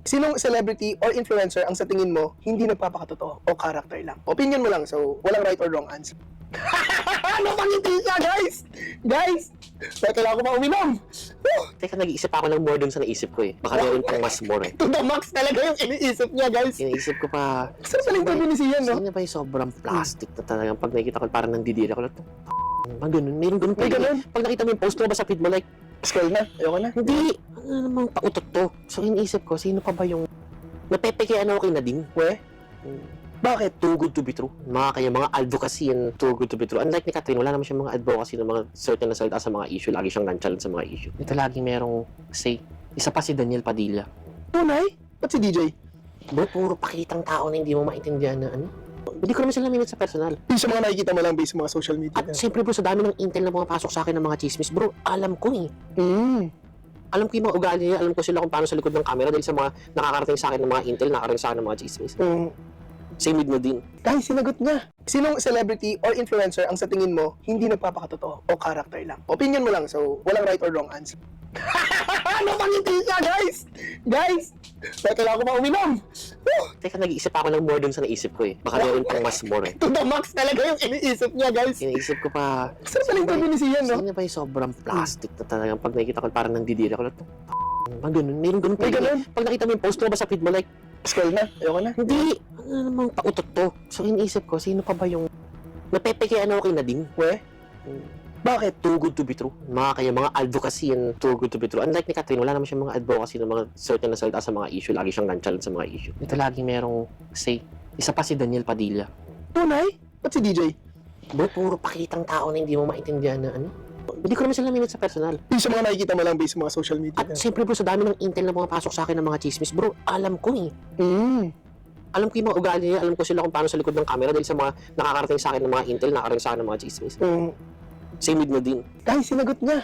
Sinong celebrity or influencer ang sa tingin mo hindi nagpapakatotoo o character lang? Opinion mo lang, so walang right or wrong answer. Ano pangiti ka, guys? Guys! Kaya kailangan ko uminom. Teka, nag-iisip ako ng more dun sa naisip ko eh. Baka meron pang mas more eh. To the max talaga yung iniisip niya, guys. Iniisip ko pa, Saan pala yung pabinisiyan, no? sino ba yung sobrang plastic na talagang pag nakikita ko parang nandidiri ako lang. Ganun, meron ganun pa May ganun? Pag nakita mo yung post mo ba sa feed mo like, Scroll na. Ayoko na. hindi, ano namang pautot to. So iniisip ko, sino pa ba yung napepekean ako kay Nadine? We? Bakit? Too good to be true. Mga advocacy and too good to be true. Unlike ni Catherine, wala naman siyang mga advocacy ng mga certain na salita sa mga issue. Lagi siyang nonchalant sa mga issue. Ito lagi merong say. Isa pa si Daniel Padilla. Tunay? Ba't si DJ? Bro, puro pakitang tao na hindi mo maintindihan na ano. Hindi ko naman sila namimit sa personal. Yung sa mga nakikita mo lang based sa mga social media. At siyempre bro, sa dami ng intel na pumapasok sa akin ng mga chismis, bro, alam ko eh. Alam ko yung mga ugali niya, alam ko sila kung paano sa likod ng camera dahil sa mga nakakarating sa akin ng mga intel, nakakarating sa akin ng mga chismis. Same with Nadine. Guys, sinagot niya. Sinong celebrity or influencer ang sa tingin mo hindi nagpapakatotoo o character lang? Opinion mo lang, so walang right or wrong answer. Ano pangiti ka, guys? Guys! Kaya kailangan ko uminom. Teka, nag-iisip ako ng more dun sa naisip ko eh. Baka meron pang mas more eh. To the max talaga yung iniisip niya, guys. Iniisip ko pa, Saan pala yung pabinisiyan, no? sino ba yung sobrang plastic na talagang pag nakikita ko parang nandidiri ako lang. Ganun, meron ganun pa May ganun? Pag nakita mo yung post mo ba sa feed mo like, Scroll na. Ayoko na. hindi, ano namang pautot to. So iniisip ko, sino pa ba yung napepekean ako kay Nadine? We? Bakit? Too good to be true. Mga advocacy and too good to be true. Unlike ni Catherine, wala naman siyang mga advocacy ng mga certain na salita sa mga issue. Lagi siyang nonchalant sa mga issue. Ito lagi merong say. Isa pa si Daniel Padilla. Tunay? Ba't si DJ? Bro, puro pakitang tao na hindi mo maintindihan na ano. Hindi ko naman sila namimit sa personal. Yung sa mga nakikita mo lang based sa mga social media. At siyempre bro, sa dami ng intel na pumapasok sa akin ng mga chismis, bro, alam ko eh. Alam ko yung mga ugali niya, alam ko sila kung paano sa likod ng camera dahil sa mga nakakarating sa akin ng mga intel, nakakarating sa akin ng mga chismis. Same with Nadine. Guys, sinagot niya.